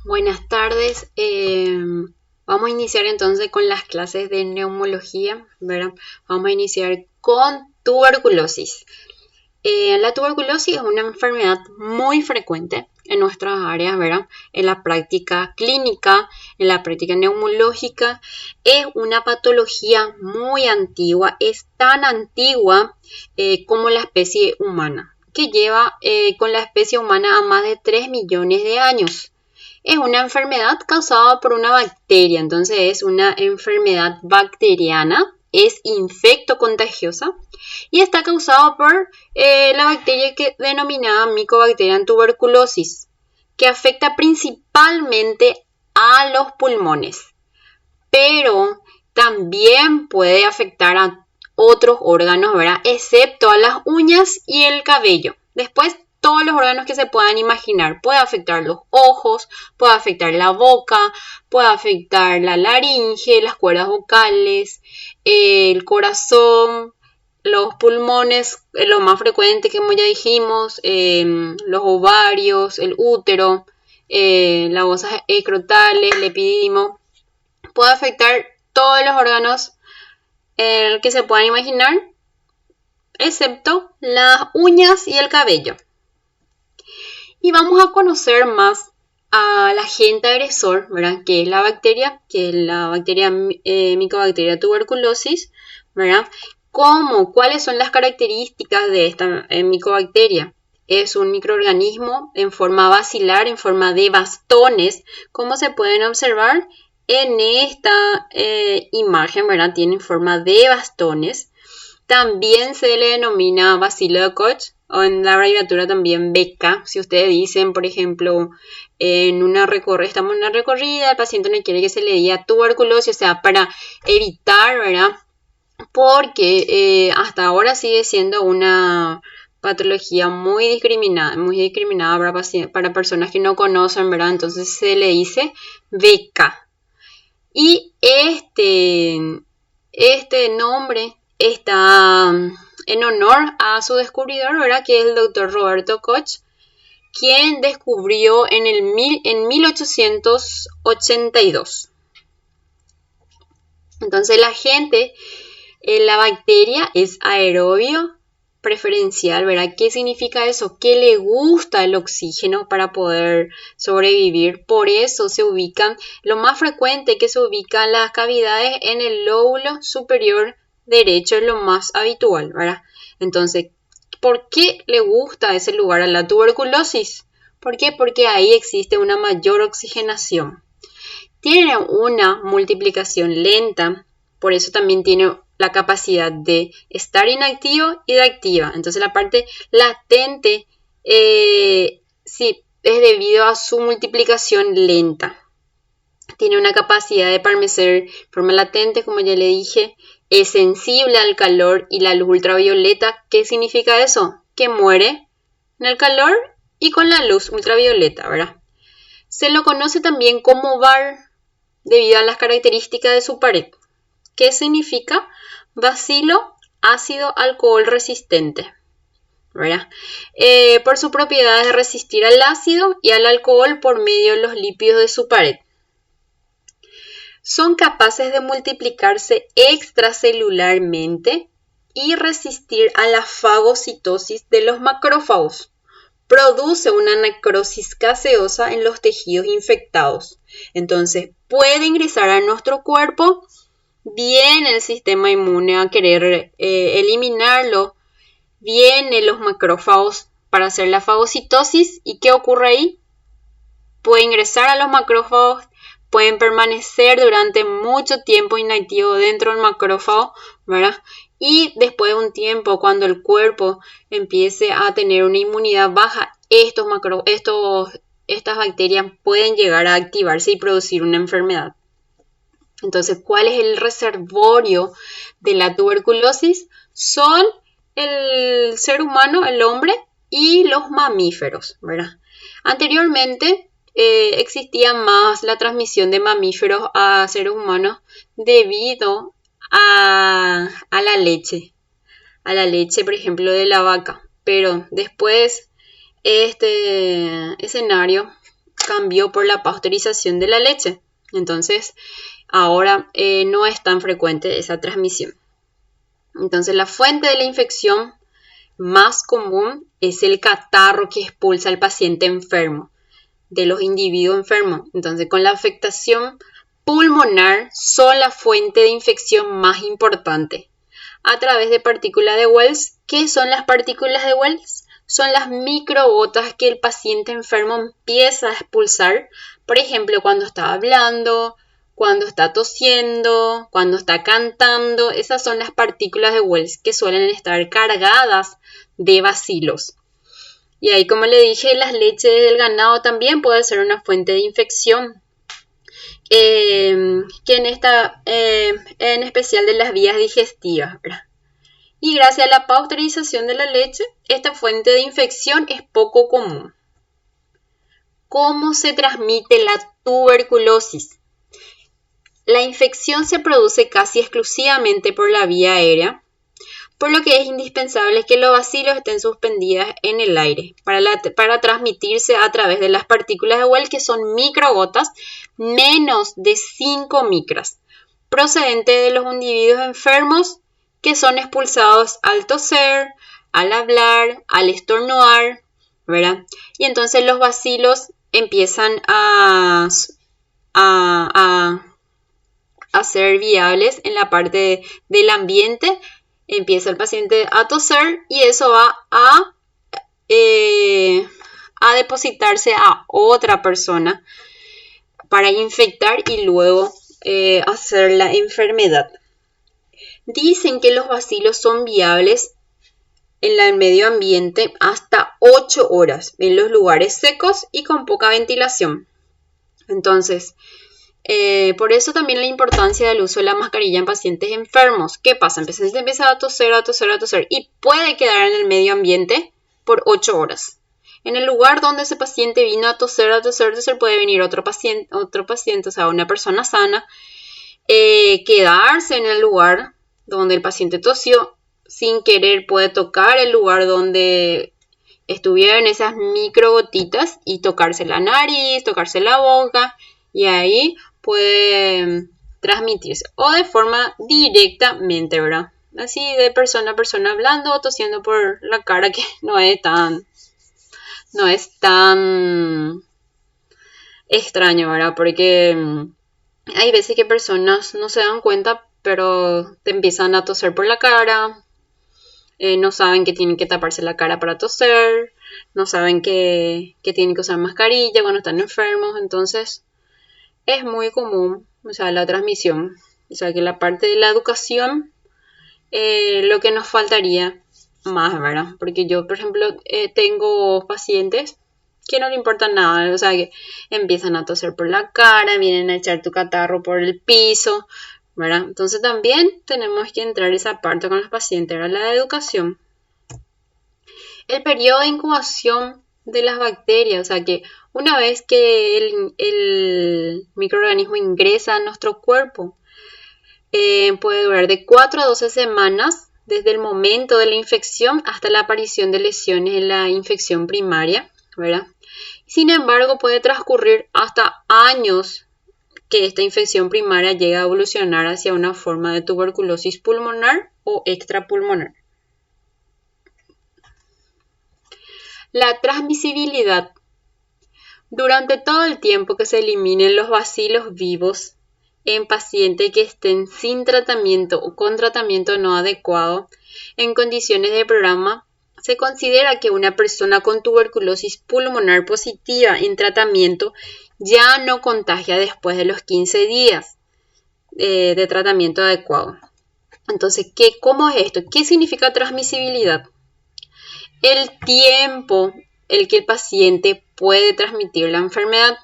Buenas tardes. Vamos a iniciar entonces con las clases de neumología, ¿verdad? Vamos a iniciar con tuberculosis. La tuberculosis es una enfermedad muy frecuente en nuestras áreas, ¿verdad? En la práctica clínica, en la práctica neumológica. Es una patología muy antigua, es tan antigua como la especie humana, que lleva con la especie humana a más de 3 millones de años. Es una enfermedad causada por una bacteria, entonces es una enfermedad bacteriana, es infectocontagiosa y está causada por la bacteria denominada Mycobacterium tuberculosis, que afecta principalmente a los pulmones, pero también puede afectar a otros órganos, ¿verdad? Excepto a las uñas y el cabello. Después, todos los órganos que se puedan imaginar. Puede afectar los ojos, puede afectar la boca, puede afectar la laringe, las cuerdas vocales, el corazón, los pulmones, lo más frecuente que como ya dijimos, los ovarios, el útero, las bolsas escrotales, el epidídimo. Puede afectar todos los órganos que se puedan imaginar, excepto las uñas y el cabello. Y vamos a conocer más al agente agresor, ¿verdad? Que es la bacteria Mycobacteria tuberculosis, ¿verdad? ¿Cuáles son las características de esta micobacteria? Es un microorganismo en forma basilar, en forma de bastones, como se pueden observar en esta imagen, ¿verdad? Tiene forma de bastones. También se le denomina bacilo de Koch, o en la abreviatura también BK. Si ustedes dicen, por ejemplo, estamos en una recorrida, el paciente no quiere que se le diga tuberculosis, o sea, para evitar, ¿verdad? Porque hasta ahora sigue siendo una patología muy discriminada para personas que no conocen, ¿verdad? Entonces se le dice BK. Y este nombre está en honor a su descubridor, ¿verdad? Que es el doctor Roberto Koch, quien descubrió en 1882. Entonces la bacteria es aerobio preferencial, ¿verdad? ¿Qué significa eso? Que le gusta el oxígeno para poder sobrevivir. Por eso lo más frecuente que se ubican las cavidades en el lóbulo superior derecho, es lo más habitual, ¿verdad? Entonces, ¿por qué le gusta ese lugar a la tuberculosis? ¿Por qué? Porque ahí existe una mayor oxigenación. Tiene una multiplicación lenta, por eso también tiene la capacidad de estar inactivo y de activa. Entonces la parte latente sí, es debido a su multiplicación lenta. Tiene una capacidad de permanecer de forma latente, como ya le dije. Es sensible al calor y la luz ultravioleta. ¿Qué significa eso? Que muere en el calor y con la luz ultravioleta, ¿verdad? Se lo conoce también como VAR debido a las características de su pared. ¿Qué significa? Bacilo ácido alcohol resistente, ¿verdad? Por su propiedad de resistir al ácido y al alcohol por medio de los lípidos de su pared. Son capaces de multiplicarse extracelularmente y resistir a la fagocitosis de los macrófagos. Produce una necrosis gaseosa en los tejidos infectados. Entonces, puede ingresar a nuestro cuerpo. Viene el sistema inmune a querer eliminarlo. Vienen los macrófagos para hacer la fagocitosis. ¿Y qué ocurre ahí? Puede ingresar a los macrófagos, pueden permanecer durante mucho tiempo inactivos dentro del macrófago, ¿verdad? Y después de un tiempo, cuando el cuerpo empiece a tener una inmunidad baja, estas bacterias pueden llegar a activarse y producir una enfermedad. Entonces, ¿cuál es el reservorio de la tuberculosis? Son el ser humano, el hombre, y los mamíferos, ¿verdad? Anteriormente existía más la transmisión de mamíferos a seres humanos debido a la leche, por ejemplo, de la vaca. Pero después este escenario cambió por la pasteurización de la leche. Entonces, ahora no es tan frecuente esa transmisión. Entonces, la fuente de la infección más común es el catarro que expulsa al paciente enfermo, de los individuos enfermos. Entonces, con la afectación pulmonar son la fuente de infección más importante. A través de partículas de Wells. ¿Qué son las partículas de Wells? Son las microgotas que el paciente enfermo empieza a expulsar, por ejemplo, cuando está hablando, cuando está tosiendo, cuando está cantando. Esas son las partículas de Wells que suelen estar cargadas de bacilos. Y ahí, como le dije, las leches del ganado también puede ser una fuente de infección. Que en especial de las vías digestivas, ¿verdad? Y gracias a la pasteurización de la leche, esta fuente de infección es poco común. ¿Cómo se transmite la tuberculosis? La infección se produce casi exclusivamente por la vía aérea, por lo que es indispensable que los bacilos estén suspendidos en el aire para transmitirse a través de las partículas de Wells, que son microgotas menos de 5 micras, procedentes de los individuos enfermos que son expulsados al toser, al hablar, al estornudar, ¿verdad? Y entonces los bacilos empiezan a ser viables en la parte del ambiente. Empieza el paciente a toser y eso va a depositarse a otra persona para infectar y luego hacer la enfermedad. Dicen que los bacilos son viables en el medio ambiente hasta 8 horas en los lugares secos y con poca ventilación. Entonces, por eso también la importancia del uso de la mascarilla en pacientes enfermos. ¿Qué pasa? El paciente empieza a toser y puede quedar en el medio ambiente por 8 horas. En el lugar donde ese paciente vino a toser, puede venir otro paciente, o sea, una persona sana, quedarse en el lugar donde el paciente tosió, sin querer puede tocar el lugar donde estuvieron esas microgotitas y tocarse la nariz, tocarse la boca, y ahí puede transmitirse o de forma directamente, ¿verdad? Así de persona a persona hablando o tosiendo por la cara, que no es tan extraño, ¿verdad? Porque hay veces que personas no se dan cuenta, pero te empiezan a toser por la cara, no saben que tienen que taparse la cara para toser, no saben que tienen que usar mascarilla cuando están enfermos. Entonces es muy común, o sea, la transmisión. O sea, que la parte de la educación, lo que nos faltaría más, ¿verdad? Porque yo, por ejemplo, tengo pacientes que no le importa nada, o sea, que empiezan a toser por la cara, vienen a echar tu catarro por el piso, ¿verdad? Entonces también tenemos que entrar esa parte con los pacientes, ¿verdad? La educación. El periodo de incubación de las bacterias, o sea que una vez que el microorganismo ingresa a nuestro cuerpo, puede durar de 4 a 12 semanas desde el momento de la infección hasta la aparición de lesiones en la infección primaria, ¿verdad? Sin embargo, puede transcurrir hasta años que esta infección primaria llega a evolucionar hacia una forma de tuberculosis pulmonar o extrapulmonar. La transmisibilidad. Durante todo el tiempo que se eliminen los bacilos vivos en pacientes que estén sin tratamiento o con tratamiento no adecuado, en condiciones de programa, se considera que una persona con tuberculosis pulmonar positiva en tratamiento ya no contagia después de los 15 días de tratamiento adecuado. Entonces, ¿cómo es esto? ¿Qué significa transmisibilidad? El tiempo en que el paciente puede transmitir la enfermedad.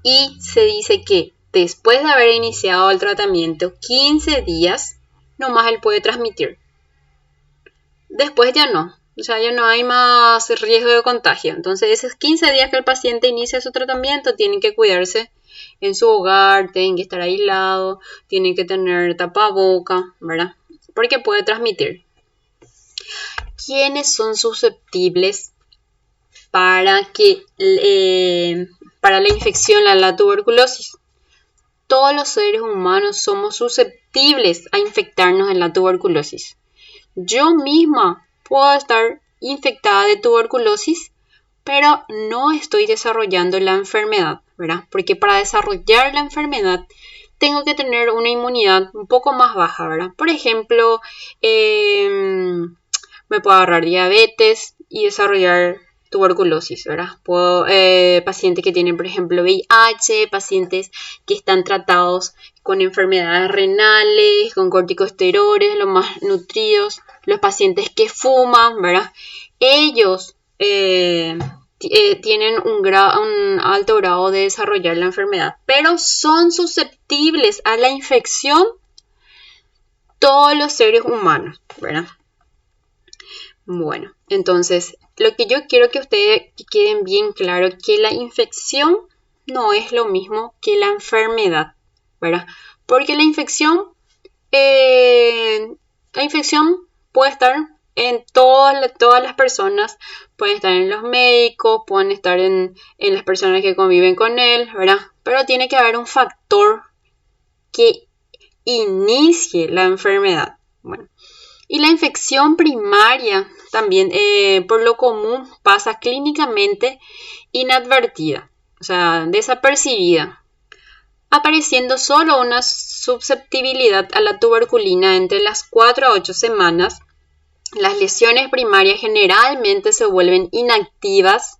Y se dice que después de haber iniciado el tratamiento, 15 días, nomás él puede transmitir. Después ya no. O sea, ya no hay más riesgo de contagio. Entonces, esos 15 días que el paciente inicia su tratamiento, tienen que cuidarse en su hogar, tienen que estar aislados, tienen que tener tapaboca, ¿verdad? Porque puede transmitir. ¿Quiénes son susceptibles para la infección, la tuberculosis. Todos los seres humanos somos susceptibles a infectarnos en la tuberculosis. Yo misma puedo estar infectada de tuberculosis, pero no estoy desarrollando la enfermedad, ¿verdad? Porque para desarrollar la enfermedad tengo que tener una inmunidad un poco más baja, ¿verdad? Por ejemplo, me puedo agarrar diabetes y desarrollar tuberculosis, ¿verdad? Pacientes que tienen, por ejemplo, VIH, pacientes que están tratados con enfermedades renales, con corticosteroides, los más nutridos, los pacientes que fuman, ¿verdad? Ellos tienen un alto grado de desarrollar la enfermedad, pero son susceptibles a la infección todos los seres humanos, ¿verdad? Bueno, entonces, lo que yo quiero que ustedes queden bien claro que la infección no es lo mismo que la enfermedad, ¿verdad? Porque la infección puede estar en todas las personas, pueden estar en los médicos, pueden estar en las personas que conviven con él, ¿verdad? Pero tiene que haber un factor que inicie la enfermedad. Bueno, y la infección primaria también, por lo común, pasa clínicamente inadvertida, o sea, desapercibida, apareciendo solo una susceptibilidad a la tuberculina entre las 4 a 8 semanas. Las lesiones primarias generalmente se vuelven inactivas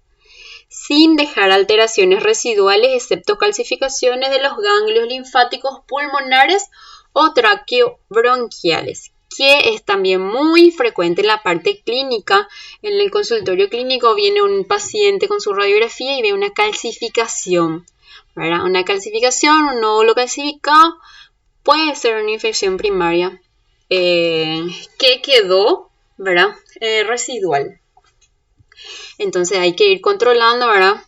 sin dejar alteraciones residuales, excepto calcificaciones de los ganglios linfáticos pulmonares o traqueobronquiales, que es también muy frecuente en la parte clínica. En el consultorio clínico viene un paciente con su radiografía y ve una calcificación, ¿verdad? Una calcificación, un nódulo calcificado, puede ser una infección primaria que quedó, ¿verdad? Residual. Entonces hay que ir controlando, ¿verdad?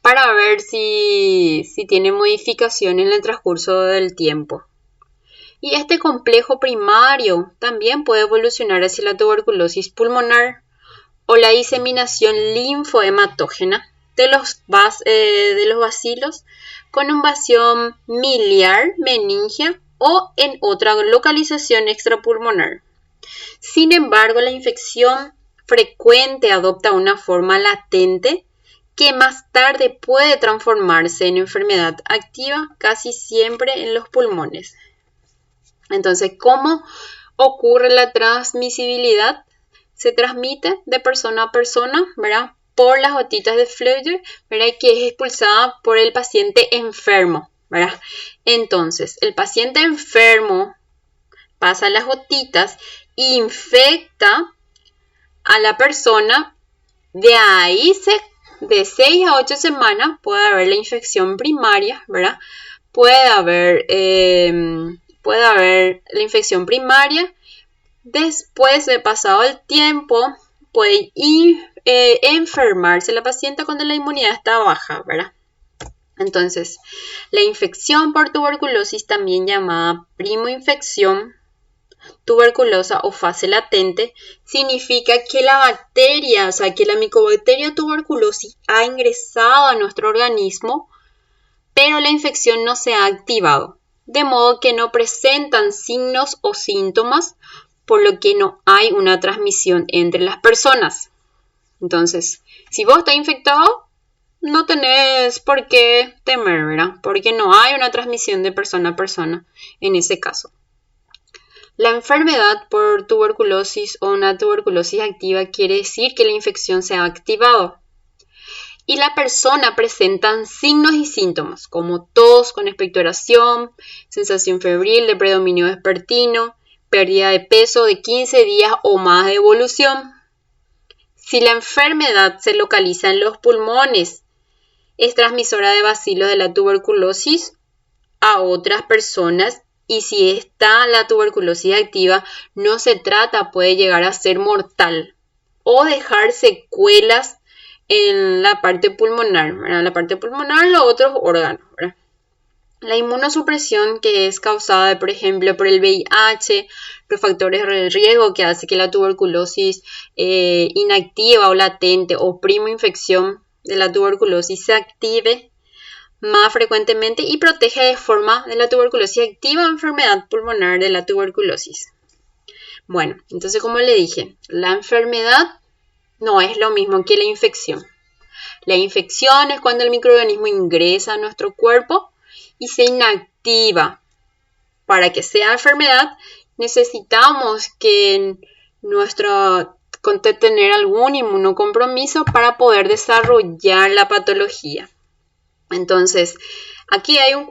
Para ver si tiene modificación en el transcurso del tiempo. Y este complejo primario también puede evolucionar hacia la tuberculosis pulmonar o la diseminación linfohematógena de los bacilos con invasión miliar, meningia o en otra localización extrapulmonar. Sin embargo, la infección frecuente adopta una forma latente que más tarde puede transformarse en enfermedad activa, casi siempre en los pulmones. Entonces, ¿cómo ocurre la transmisibilidad? Se transmite de persona a persona, ¿verdad? Por las gotitas de Flöger, ¿verdad? Que es expulsada por el paciente enfermo, ¿verdad? Entonces, el paciente enfermo pasa las gotitas, infecta a la persona, de ahí de 6 a 8 semanas puede haber la infección primaria, ¿verdad? Puede haber la infección primaria. Después de pasado el tiempo, puede enfermarse la paciente cuando la inmunidad está baja, ¿verdad? Entonces, la infección por tuberculosis, también llamada primoinfección tuberculosa o fase latente, significa que la bacteria, o sea, que la micobacteria tuberculosis ha ingresado a nuestro organismo, pero la infección no se ha activado, de modo que no presentan signos o síntomas, por lo que no hay una transmisión entre las personas. Entonces, si vos estás infectado, no tenés por qué temer, ¿verdad? Porque no hay una transmisión de persona a persona en ese caso. La enfermedad por tuberculosis o una tuberculosis activa quiere decir que la infección se ha activado y la persona presenta signos y síntomas como tos con expectoración, sensación febril de predominio vespertino, pérdida de peso de 15 días o más de evolución. Si la enfermedad se localiza en los pulmones, es transmisora de bacilos de la tuberculosis a otras personas. Y si está la tuberculosis activa, no se trata, puede llegar a ser mortal o dejar secuelas en la parte pulmonar, ¿verdad? La parte pulmonar, los otros órganos, ¿verdad? La inmunosupresión, que es causada, por ejemplo, por el VIH, los factores de riesgo que hace que la tuberculosis inactiva o latente o primo infección de la tuberculosis se active más frecuentemente y protege de forma de la tuberculosis activa o enfermedad pulmonar de la tuberculosis. Bueno, entonces como le dije, la enfermedad no es lo mismo que la infección. La infección es cuando el microorganismo ingresa a nuestro cuerpo y se inactiva. Para que sea enfermedad, necesitamos que tener algún inmunocompromiso para poder desarrollar la patología. Entonces, aquí hay un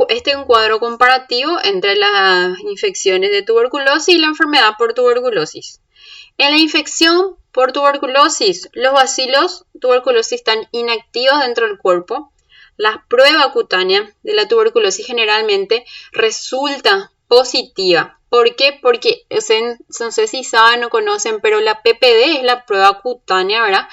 cuadro comparativo entre las infecciones de tuberculosis y la enfermedad por tuberculosis. En la infección por tuberculosis, los bacilos tuberculosis están inactivos dentro del cuerpo. La prueba cutánea de la tuberculosis generalmente resulta positiva. ¿Por qué? Porque no sé si saben o conocen, pero la PPD es la prueba cutánea, ¿verdad?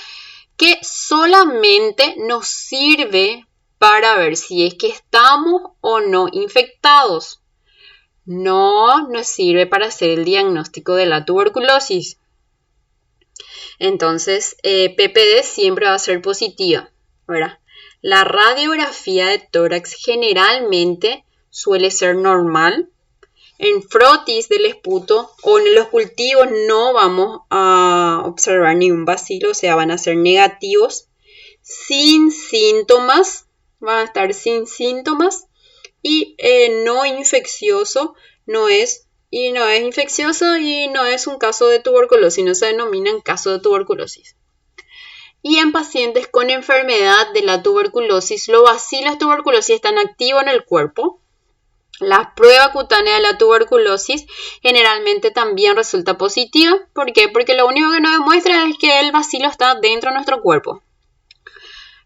Que solamente nos sirve para ver si es que estamos o no infectados. No nos sirve para hacer el diagnóstico de la tuberculosis. Entonces, PPD siempre va a ser positiva, ¿verdad? La radiografía de tórax generalmente suele ser normal. En frotis del esputo o en los cultivos no vamos a observar ningún bacilo, o sea, van a ser negativos, sin síntomas, van a estar sin síntomas y no infeccioso, no es infeccioso y no es un caso de tuberculosis, no se denominan caso de tuberculosis. Y en pacientes con enfermedad de la tuberculosis, los bacilos tuberculosis están activos en el cuerpo. La prueba cutánea de la tuberculosis generalmente también resulta positiva. ¿Por qué? Porque lo único que nos demuestra es que el bacilo está dentro de nuestro cuerpo.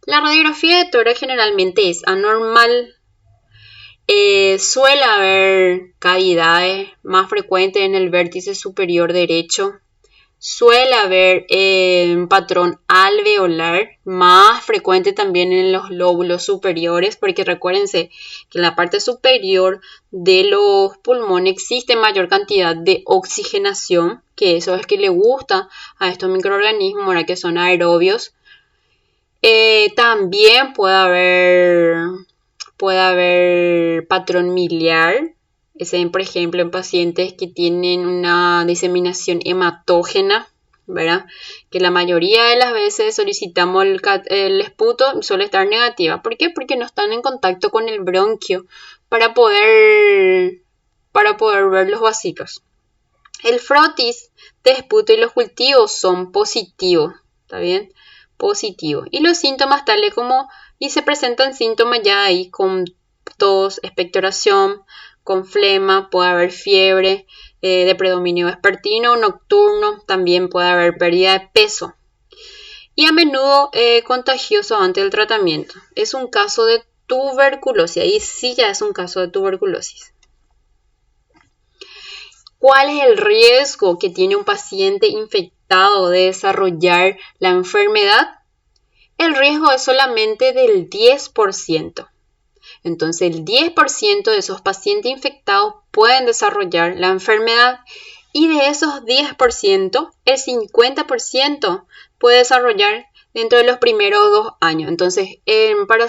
La radiografía de tórax generalmente es anormal. Suele haber cavidades más frecuentes en el vértice superior derecho. Suele haber un patrón alveolar más frecuente también en los lóbulos superiores, porque recuérdense que en la parte superior de los pulmones existe mayor cantidad de oxigenación, que eso es que le gusta a estos microorganismos, ahora que son aerobios. También puede haber patrón miliar. Por ejemplo, en pacientes que tienen una diseminación hematógena, ¿verdad? Que la mayoría de las veces solicitamos el esputo y suele estar negativa. ¿Por qué? Porque no están en contacto con el bronquio para poder ver los vasitos. El frotis de esputo y los cultivos son positivos, ¿está bien? Positivos. Y los síntomas tales como, y se presentan síntomas ya ahí con tos, expectoración, con flema, puede haber fiebre de predominio vespertino, nocturno, también puede haber pérdida de peso. Y a menudo contagioso ante el tratamiento. Es un caso de tuberculosis, ahí sí ya es un caso de tuberculosis. ¿Cuál es el riesgo que tiene un paciente infectado de desarrollar la enfermedad? El riesgo es solamente del 10%. Entonces, el 10% de esos pacientes infectados pueden desarrollar la enfermedad y de esos 10%, el 50% puede desarrollar dentro de los primeros 2 años. Entonces, para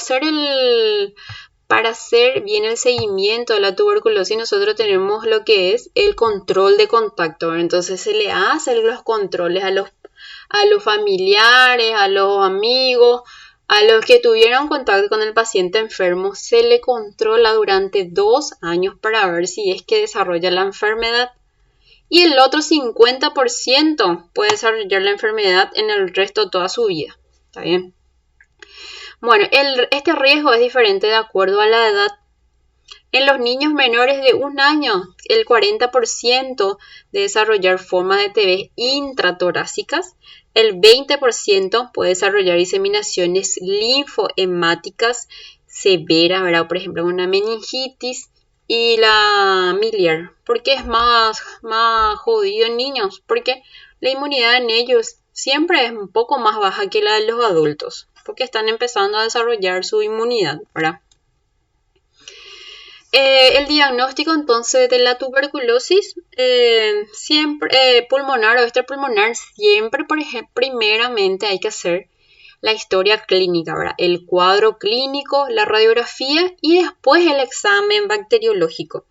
hacer bien el seguimiento de la tuberculosis, nosotros tenemos lo que es el control de contacto. Entonces, se le hacen los controles a los familiares, a los amigos, a los que tuvieron contacto con el paciente enfermo, se le controla durante 2 años para ver si es que desarrolla la enfermedad. Y el otro 50% puede desarrollar la enfermedad en el resto de toda su vida. ¿Está bien? Bueno, este riesgo es diferente de acuerdo a la edad. En los niños menores de 1 año, el 40% de desarrollar formas de TB intratorácicas, el 20% puede desarrollar diseminaciones linfohemáticas severas, ¿verdad? Por ejemplo, una meningitis y la miliar. ¿Por qué es más jodido en niños? Porque la inmunidad en ellos siempre es un poco más baja que la de los adultos, porque están empezando a desarrollar su inmunidad, ¿verdad? El diagnóstico entonces de la tuberculosis pulmonar o extrapulmonar, siempre, por ejemplo, primeramente hay que hacer la historia clínica, ¿verdad? El cuadro clínico, la radiografía y después el examen bacteriológico,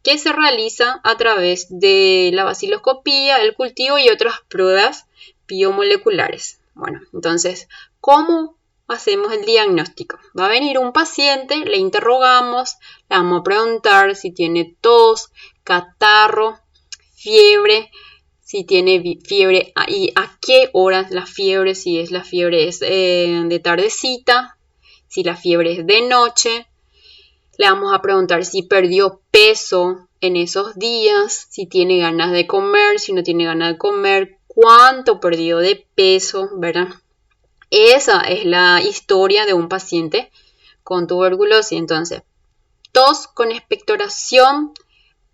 que se realiza a través de la baciloscopía, el cultivo y otras pruebas biomoleculares. Bueno, entonces, ¿cómo hacemos el diagnóstico? Va a venir un paciente, le interrogamos, le vamos a preguntar si tiene tos, catarro, fiebre, si tiene fiebre y a qué horas la fiebre, si es la fiebre es de tardecita, si la fiebre es de noche. Le vamos a preguntar si perdió peso en esos días, si tiene ganas de comer, si no tiene ganas de comer, cuánto perdió de peso, ¿verdad? Esa es la historia de un paciente con tuberculosis. Entonces, tos con expectoración,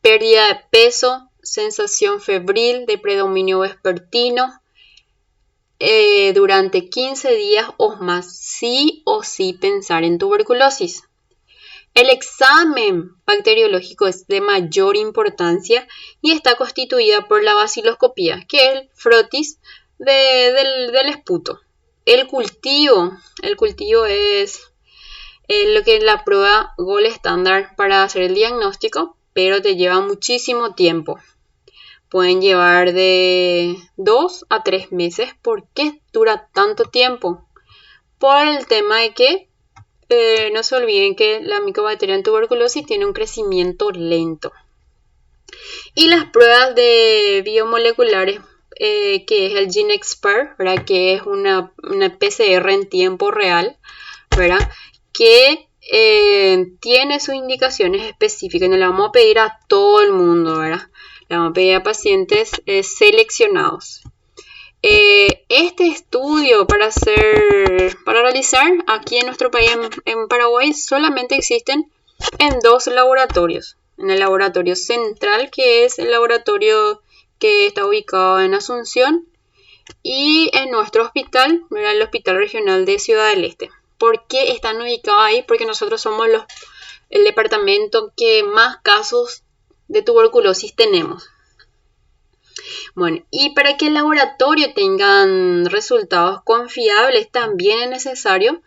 pérdida de peso, sensación febril de predominio vespertino durante 15 días o más, sí o sí pensar en tuberculosis. El examen bacteriológico es de mayor importancia y está constituida por la baciloscopía, que es el frotis del esputo. El cultivo es lo que es la prueba gold estándar para hacer el diagnóstico, pero te lleva muchísimo tiempo. Pueden llevar de 2 a 3 meses. ¿Por qué dura tanto tiempo? Por el tema de que no se olviden que la micobacteria en tuberculosis tiene un crecimiento lento. Y las pruebas de biomoleculares, que es el GeneXpert, ¿verdad? Que es una PCR en tiempo real, ¿verdad? Que tiene sus indicaciones específicas. No le vamos a pedir a todo el mundo, ¿verdad? Le vamos a pedir a pacientes seleccionados. Este estudio para realizar aquí en nuestro país, en Paraguay, solamente existen en 2 laboratorios. En el laboratorio central, que es el laboratorio que está ubicado en Asunción, y en nuestro hospital, el Hospital Regional de Ciudad del Este. ¿Por qué están ubicados ahí? Porque nosotros somos el departamento que más casos de tuberculosis tenemos. Bueno, y para que el laboratorio tenga resultados confiables, también es necesario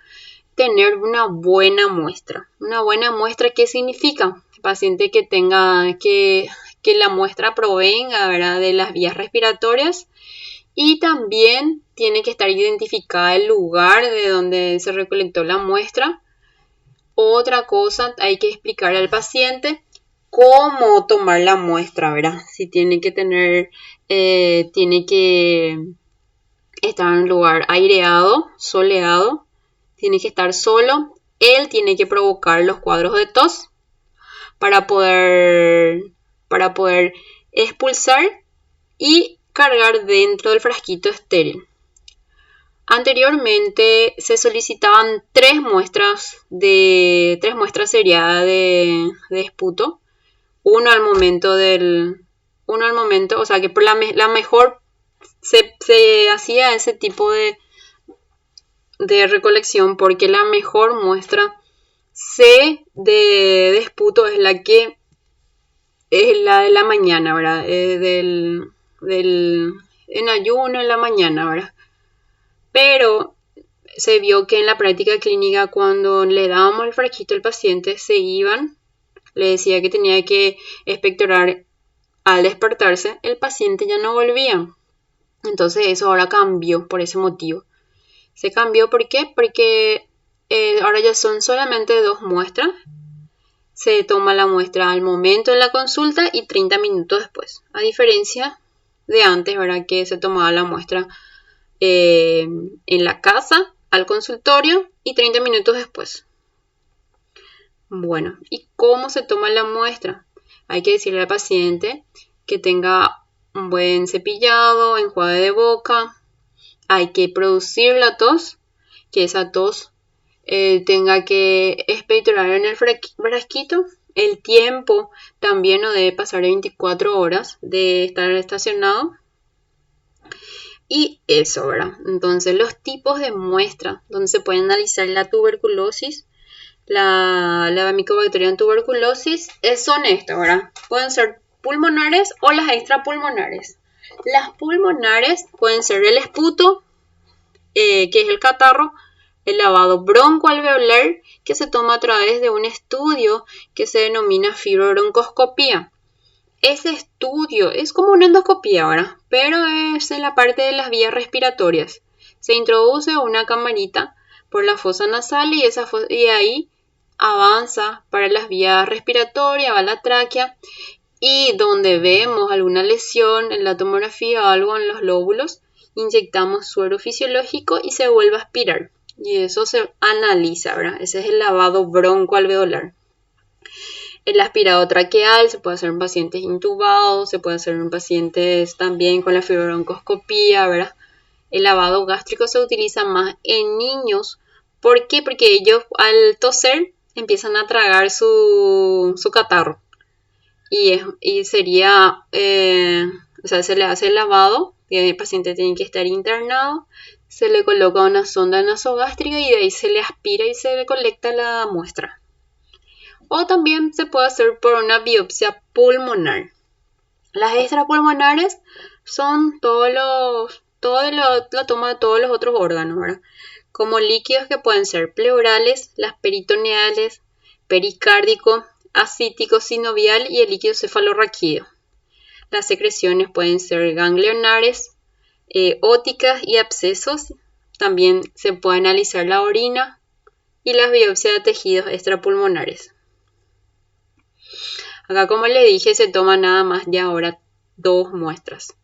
tener una buena muestra. Una buena muestra, ¿qué significa? El paciente que la muestra provenga, ¿verdad?, de las vías respiratorias, y también tiene que estar identificada el lugar de donde se recolectó la muestra. Otra cosa, hay que explicarle al paciente cómo tomar la muestra, ¿verdad? Si tiene que tiene que estar en un lugar aireado, soleado, tiene que estar solo. Él tiene que provocar los cuadros de tos para poder expulsar y cargar dentro del frasquito estéril. Anteriormente se solicitaban 3 muestras seriadas de esputo. Uno al momento, o sea que por la mejor se hacía ese tipo de recolección, porque la mejor muestra de esputo es la de la mañana, ¿verdad? En ayuno en la mañana, ¿verdad? Pero se vio que en la práctica clínica, cuando le dábamos el frasquito al paciente, se iban, le decía que tenía que expectorar al despertarse, el paciente ya no volvía. Entonces eso ahora cambió por ese motivo. Se cambió, ¿por qué? Porque ahora ya son solamente 2 muestras. Se toma la muestra al momento de la consulta y 30 minutos después. A diferencia de antes, ¿verdad?, que se tomaba la muestra en la casa, al consultorio y 30 minutos después. Bueno, ¿y cómo se toma la muestra? Hay que decirle al paciente que tenga un buen cepillado, enjuague de boca. Hay que producir la tos, que esa tos tenga que expectorar en el frasquito. El tiempo también no debe pasar de 24 horas de estar estacionado. Y eso, ¿verdad? Entonces, los tipos de muestras donde se puede analizar la tuberculosis. la Mycobacterium tuberculosis son estas, ¿verdad? Pueden ser pulmonares o las extrapulmonares. Las pulmonares pueden ser el esputo, que es el catarro, el lavado broncoalveolar, que se toma a través de un estudio que se denomina fibrobroncoscopía. Ese estudio es como una endoscopía ahora, pero es en la parte de las vías respiratorias. Se introduce una camarita por la fosa nasal y ahí avanza para las vías respiratorias, va a la tráquea, y donde vemos alguna lesión en la tomografía o algo en los lóbulos, inyectamos suero fisiológico y se vuelve a aspirar. Y eso se analiza, ¿verdad? Ese es el lavado broncoalveolar. El aspirado traqueal se puede hacer en pacientes intubados, se puede hacer en pacientes también con la fibrobroncoscopía, ¿verdad? El lavado gástrico se utiliza más en niños. ¿Por qué? Porque ellos al toser empiezan a tragar su catarro. Y sería, o sea, se le hace el lavado, y el paciente tiene que estar internado, se le coloca una sonda nasogástrica y de ahí se le aspira y se le colecta la muestra. O también se puede hacer por una biopsia pulmonar. Las extrapulmonares son la toma de todos los otros órganos, ¿verdad? Como líquidos que pueden ser pleurales, las peritoneales, pericárdico, ascítico, sinovial y el líquido cefalorraquídeo. Las secreciones pueden ser ganglionares, óticas y abscesos. También se puede analizar la orina y las biopsias de tejidos extrapulmonares. Acá, como les dije, se toman nada más ya ahora 2 muestras.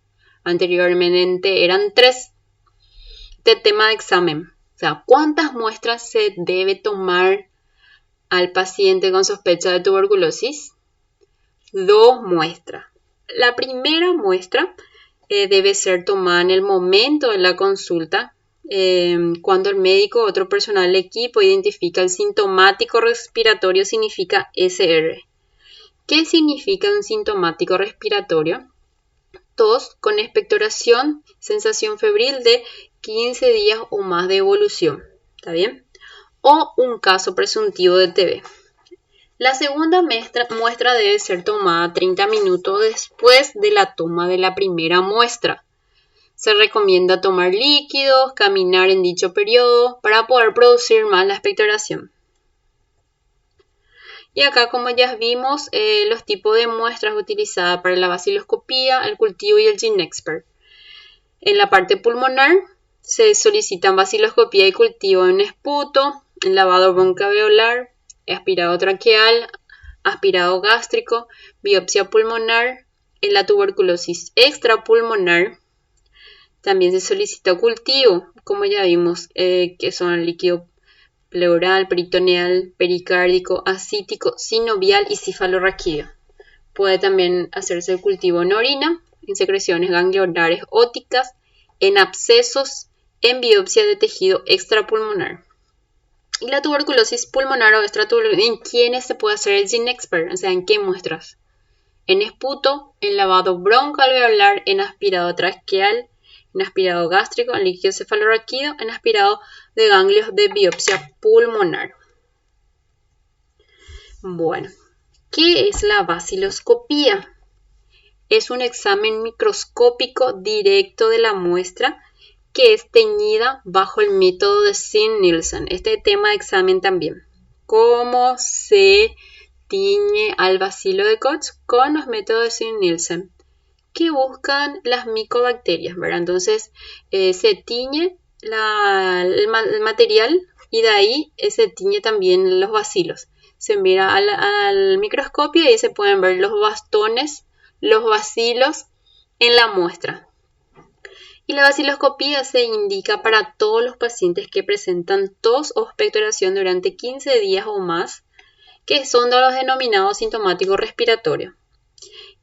Anteriormente eran 3. Este tema de examen. O sea, ¿cuántas muestras se debe tomar al paciente con sospecha de tuberculosis? 2 muestras. La primera muestra debe ser tomada en el momento de la consulta, cuando el médico o otro personal del equipo identifica el sintomático respiratorio, significa SR. ¿Qué significa un sintomático respiratorio? Tos con expectoración, sensación febril de 15 días o más de evolución. ¿Está bien? O un caso presuntivo de TB. La segunda muestra debe ser tomada 30 minutos después de la toma de la primera muestra. Se recomienda tomar líquidos, caminar en dicho periodo para poder producir más la expectoración. Y acá, como ya vimos, los tipos de muestras utilizadas para la baciloscopía, el cultivo y el GeneXpert. En la parte pulmonar se solicitan baciloscopía y cultivo en esputo, en lavado broncoalveolar, aspirado traqueal, aspirado gástrico, biopsia pulmonar. En la tuberculosis extrapulmonar también se solicita cultivo, como ya vimos, que son el líquido pleural, peritoneal, pericárdico, ascítico, sinovial y cefalorraquídeo. Puede también hacerse el cultivo en orina, en secreciones ganglionares óticas, en abscesos, en biopsia de tejido extrapulmonar. Y la tuberculosis pulmonar o extratuberculosis, ¿en quiénes se puede hacer el GeneXpert? O sea, ¿en qué muestras? En esputo, en lavado broncoalveolar, en aspirado traqueal, en aspirado gástrico, en líquido cefalorraquídeo, en aspirado de ganglios de biopsia pulmonar. Bueno, ¿qué es la baciloscopía? Es un examen microscópico directo de la muestra que es teñida bajo el método de Singh-Nielsen. Este tema de examen también. ¿Cómo se tiñe al bacilo de Koch? Con los métodos de Singh-Nielsen, que buscan las micobacterias, ¿verdad? Entonces se tiñe el material y de ahí se tiñe también los bacilos. Se mira al microscopio y ahí se pueden ver los bastones, los bacilos en la muestra. Y la baciloscopía se indica para todos los pacientes que presentan tos o expectoración durante 15 días o más, que son de los denominados sintomáticos respiratorios.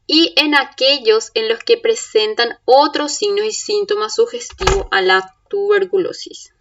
Y en aquellos en los que presentan otros signos y síntomas sugestivos a la tuberculosis.